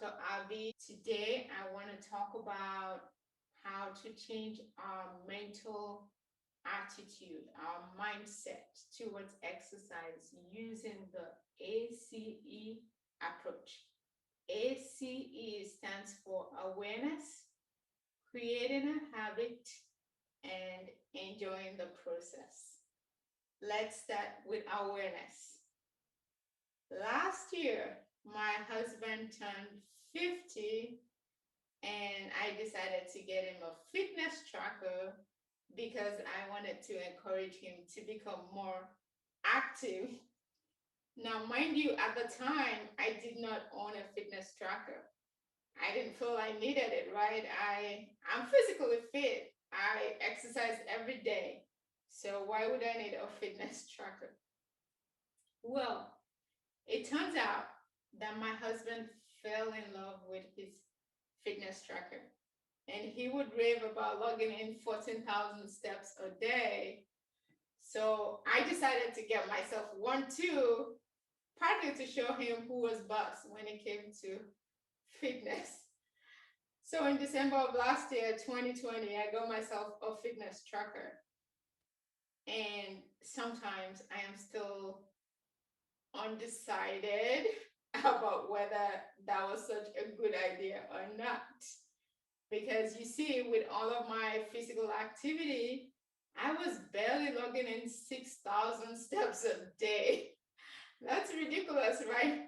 Dr. Avi. Today, I want to talk about how to change our mental attitude, our mindset towards exercise using the ACE approach. ACE stands for awareness, creating a habit, and enjoying the process. Let's start with awareness. Last year, my husband turned 50 and I decided to get him a fitness tracker because I wanted to encourage him to become more active. Now, mind you, at the time, I did not own a fitness tracker. I didn't feel I needed it, right? I'm physically fit. I exercise every day. So why would I need a fitness tracker? Well, it turns out that my husband fell in love with his fitness tracker and he would rave about logging in 14,000 steps a day. So I decided to get myself one too, partly to show him who was boss when it came to fitness. So in December of last year, 2020, I got myself a fitness tracker. And sometimes I am still undecided about whether that was such a good idea or not. Because you see, with all of my physical activity, I was barely logging in 6,000 steps a day. That's ridiculous, right?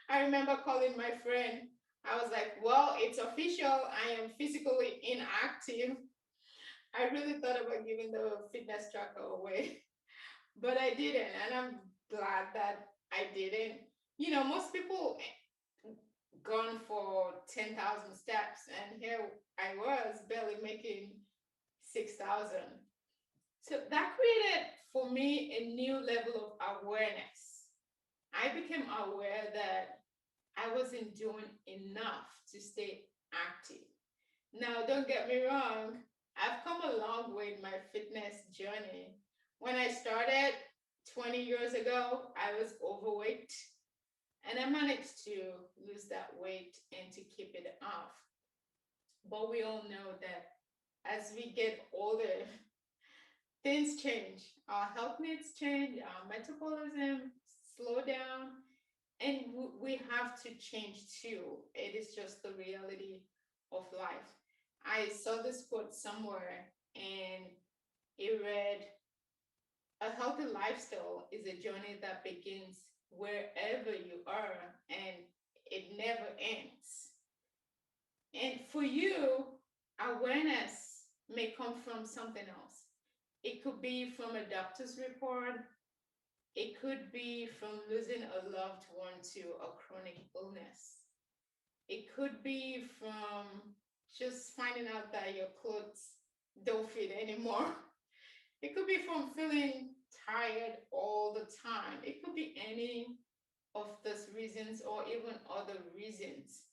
I remember calling my friend. I was like, well, it's official. I am physically inactive. I really thought about giving the fitness tracker away, but I didn't. And I'm glad that I didn't. You know, most people gone for 10,000 steps, and here I was barely making 6,000. So that created for me a new level of awareness. I became aware that I wasn't doing enough to stay active. Now, don't get me wrong, I've come a long way in my fitness journey. When I started 20 years ago, I was overweight and I managed to lose that weight and to keep it off. But we all know that as we get older, things change. Our health needs change, our metabolism slow down, and we have to change too. It is just the reality of life. I saw this quote somewhere and it read, a healthy lifestyle is a journey that begins wherever you are and it never ends. And for you, awareness may come from something else. It could be from a doctor's report. It could be from losing a loved one to a chronic illness. It could be from just finding out that your clothes don't fit anymore. It could be from feeling tired all the time. It could be any of those reasons or even other reasons.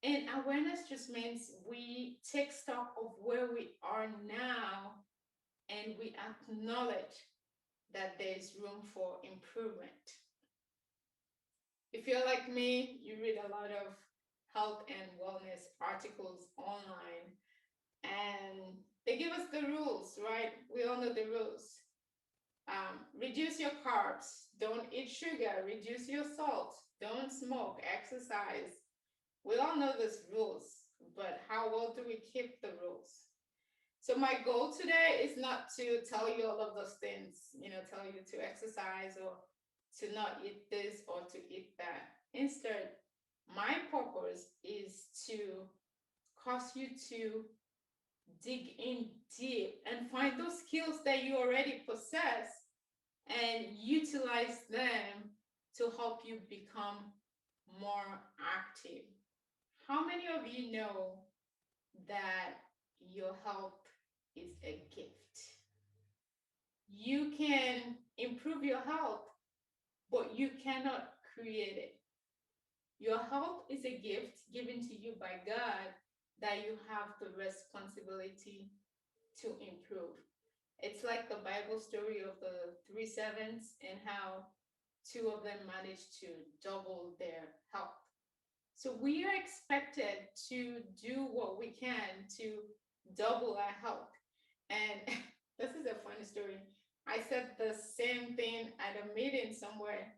And awareness just means we take stock of where we are now and we acknowledge that there's room for improvement. If you're like me, you read a lot of health and wellness articles online and they give us the rules, right? We all know the rules. Reduce your carbs, don't eat sugar, reduce your salt, don't smoke, exercise. We all know these rules, but how well do we keep the rules? So my goal today is not to tell you all of those things, tell you to exercise or to not eat this or to eat that. Instead, my purpose is to cause you to dig in deep and find those skills that you already possess and utilize them to help you become more active. How many of you know that your health is a gift? You can improve your health, but you cannot create it. Your health is a gift given to you by God that you have the responsibility to improve. It's like the Bible story of the three servants and how two of them managed to double their health. So we are expected to do what we can to double our health. And this is a funny story. I said the same thing at a meeting somewhere,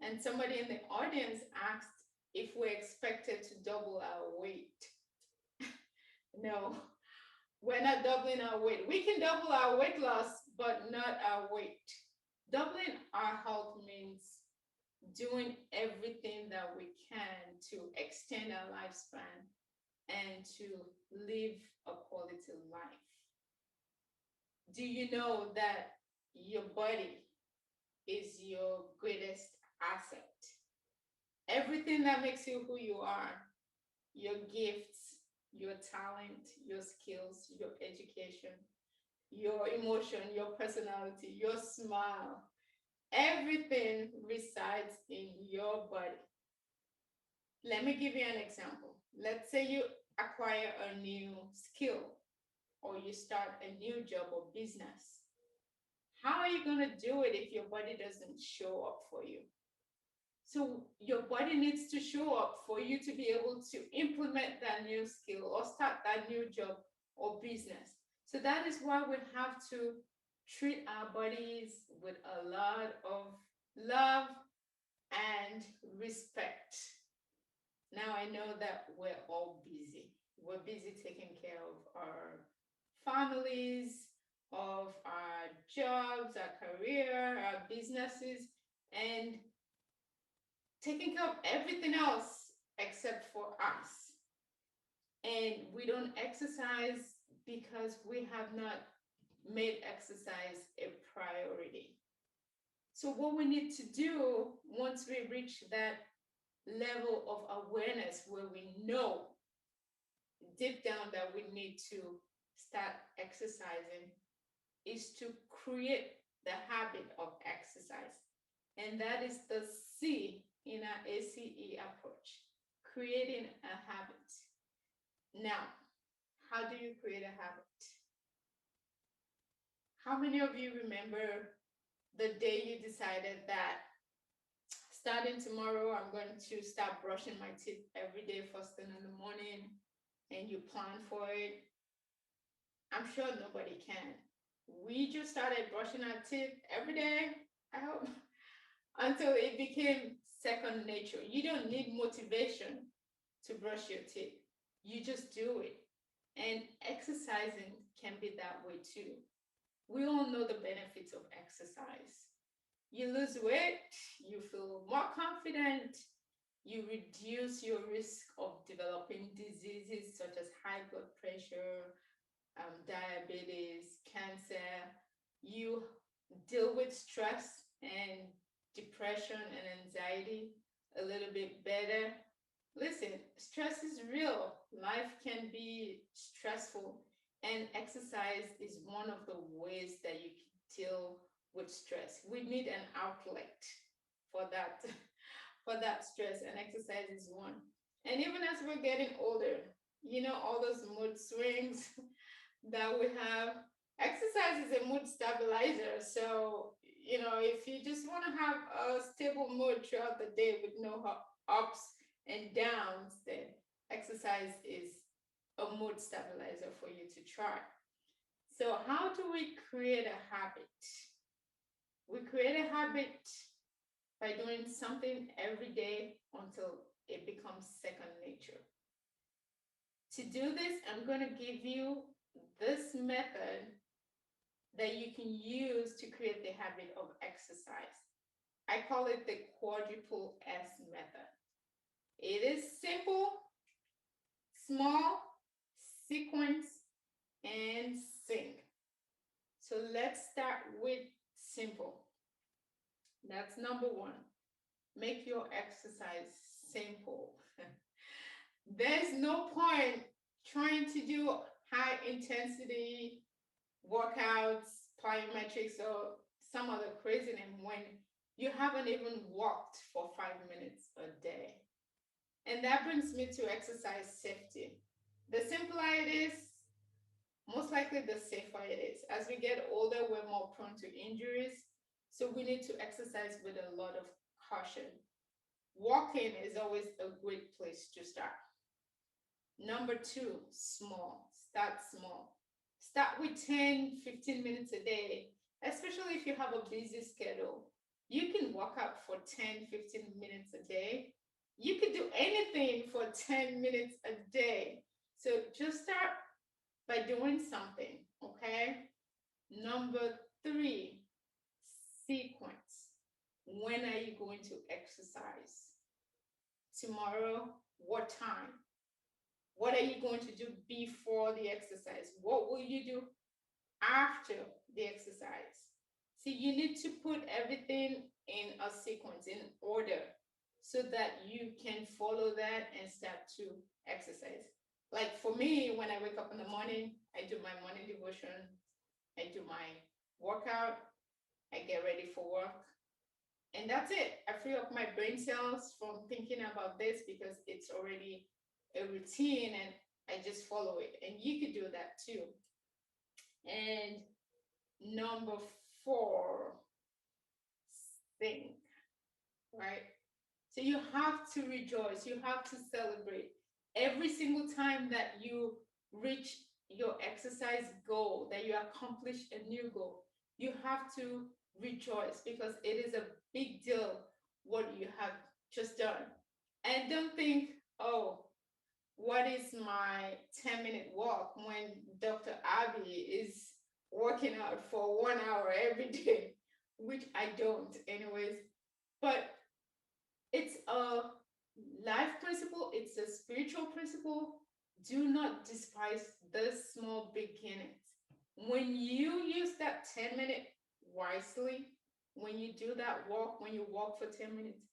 and somebody in the audience asked if we're expected to double our weight. No, we're not doubling our weight. We can double our weight loss, but not our weight. Doubling our health means doing everything that we can to extend our lifespan and to live a quality life. Do you know that your body is your greatest asset? Everything that makes you who you are, your gifts, your talent, your skills, your education, your emotion, your personality, your smile, everything resides in your body. Let me give you an example. Let's say you acquire a new skill or you start a new job or business. How are you going to do it if your body doesn't show up for you? So your body needs to show up for you to be able to implement that new skill or start that new job or business. So that is why we have to treat our bodies with a lot of love and respect. Now I know that we're all busy. We're busy taking care of our families, of our jobs, our career, our businesses, and taking care of everything else except for us. And we don't exercise because we have not made exercise a priority. So, what we need to do once we reach that level of awareness where we know deep down that we need to start exercising is to create the habit of exercise. And that is the C in our ACE approach, creating a habit. Now, how do you create a habit? How many of you remember the day you decided that starting tomorrow, I'm going to start brushing my teeth every day, first thing in the morning, and you plan for it? I'm sure nobody can. We just started brushing our teeth every day, I hope, until it became second nature. You don't need motivation to brush your teeth. You just do it. And exercising can be that way too. We all know the benefits of exercise. You lose weight, you feel more confident, you reduce your risk of developing diseases such as high blood pressure, diabetes, cancer. You deal with stress and depression and anxiety a little bit better. Listen, stress is real. Life can be stressful, and exercise is one of the ways that you can deal with stress. We need an outlet for that for that stress, and exercise is one. And even as we're getting older, all those mood swings that we have, exercise is a mood stabilizer. So, if you just want to have a stable mood throughout the day with no ups and downs, then exercise is a mood stabilizer for you to try. So, how do we create a habit? We create a habit by doing something every day until it becomes second nature. To do this, I'm going to give you this method that you can use to create the habit of exercise. I call it the quadruple S method. It is simple, small, sequence, and sync. So let's start with simple. That's number one. Make your exercise simple. There's no point trying to do high intensity workouts, plyometrics, or some other craziness when you haven't even walked for 5 minutes a day. And that brings me to exercise safety. The simpler it is, most likely the safer it is. As we get older, we're more prone to injuries. So we need to exercise with a lot of caution. walking is always a great place to start. Number two, small. Start small. Start with 10, 15 minutes a day, especially if you have a busy schedule. You can work out for 10, 15 minutes a day. You could do anything for 10 minutes a day. So just start by doing something, okay? Number three, sequence. When are you going to exercise? Tomorrow, what time? What are you going to do before the exercise? What will you do after the exercise? See, you need to put everything in a sequence, in order, so that you can follow that and start to exercise. Like for me, when I wake up in the morning, I do my morning devotion, I do my workout, I get ready for work, and that's it. I free up my brain cells from thinking about this because it's already a routine and I just follow it. And you could do that too. And number four, think, right? So you have to rejoice, you have to celebrate every single time that you reach your exercise goal, that you accomplish a new goal. You have to rejoice because it is a big deal what you have just done. And don't think, oh, what is my 10-minute walk when Dr. Abby is working out for 1 hour every day, which I don't, anyways. But it's a life principle, it's a spiritual principle. Do not despise the small beginnings. When you use that 10-minute wisely, when you do that walk, when you walk for 10 minutes,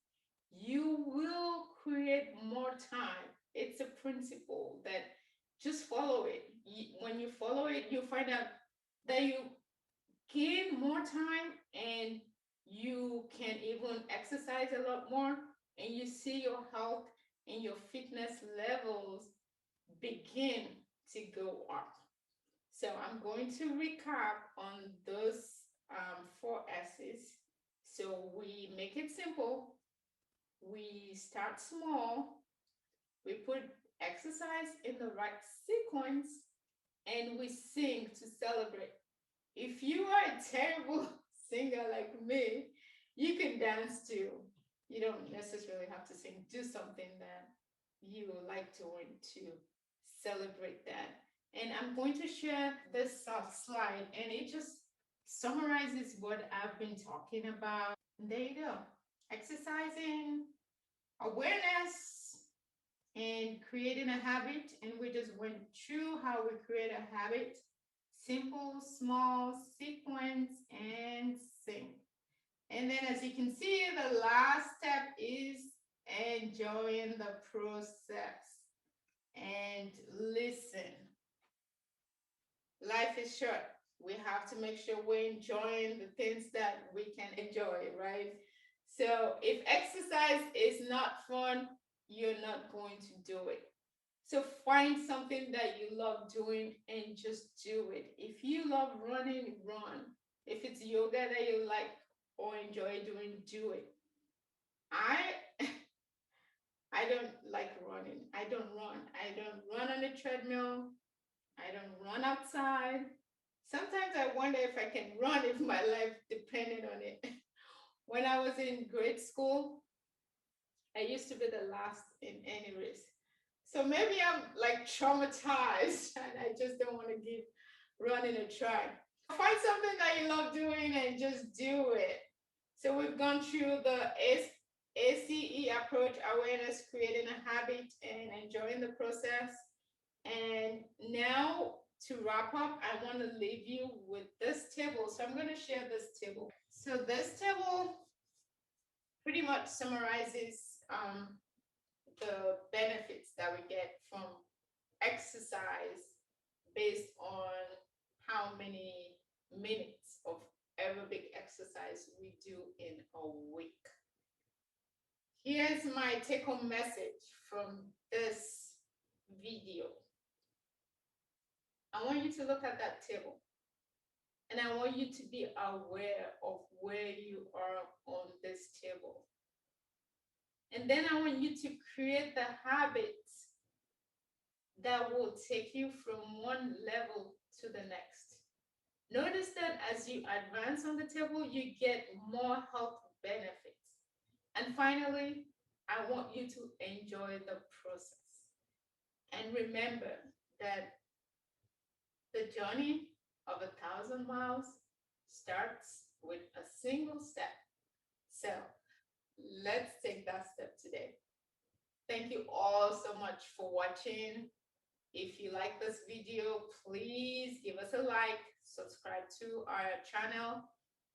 you will create more time. It's a principle that just follow it. When you follow it, you find out that you gain more time and you can even exercise a lot more and you see your health and your fitness levels begin to go up. So I'm going to recap on those four S's. So we make it simple. We start small. We put exercise in the right sequence and we sing to celebrate. If you are a terrible singer like me, you can dance too. You don't necessarily have to sing. Do something that you like doing to celebrate that. And I'm going to share this slide, and it just summarizes what I've been talking about. And there you go. Exercising, awareness, and creating a habit. And we just went through how we create a habit. Simple, small, sequence, and sync. And then as you can see, the last step is enjoying the process. And listen, life is short. We have to make sure we're enjoying the things that we can enjoy, right? So if exercise is not fun, you're not going to do it. So find something that you love doing and just do it. If you love running, run. If it's yoga that you like or enjoy doing, do it. I I don't like running. I don't run. I don't run on the treadmill. I don't run outside. Sometimes I wonder if I can run if my life depended on it. When I was in grade school, I used to be the last in any race. So maybe I'm like traumatized and I just don't want to give running a try. Find something that you love doing and just do it. So we've gone through the ACE approach, awareness, creating a habit, and enjoying the process. And now to wrap up, I want to leave you with this table. So I'm going to share this table. So this table pretty much summarizes the benefits that we get from exercise based on how many minutes of aerobic exercise we do in a week. Here's my take-home message from this video. I want you to look at that table and I want you to be aware of where you are on this table. And then I want you to create the habits that will take you from one level to the next. Notice that as you advance on the table, you get more health benefits. And finally, I want you to enjoy the process. And remember that the journey of 1,000 miles starts with a single step. So let's take that step today. Thank you all so much for watching. If you like this video, please give us a like, subscribe to our channel,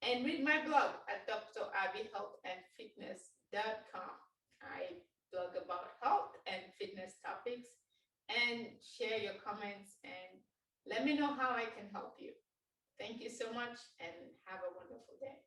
and read my blog at drabbyhealthandfitness.com. I blog about health and fitness topics, and share your comments and let me know how I can help you. Thank you so much and have a wonderful day.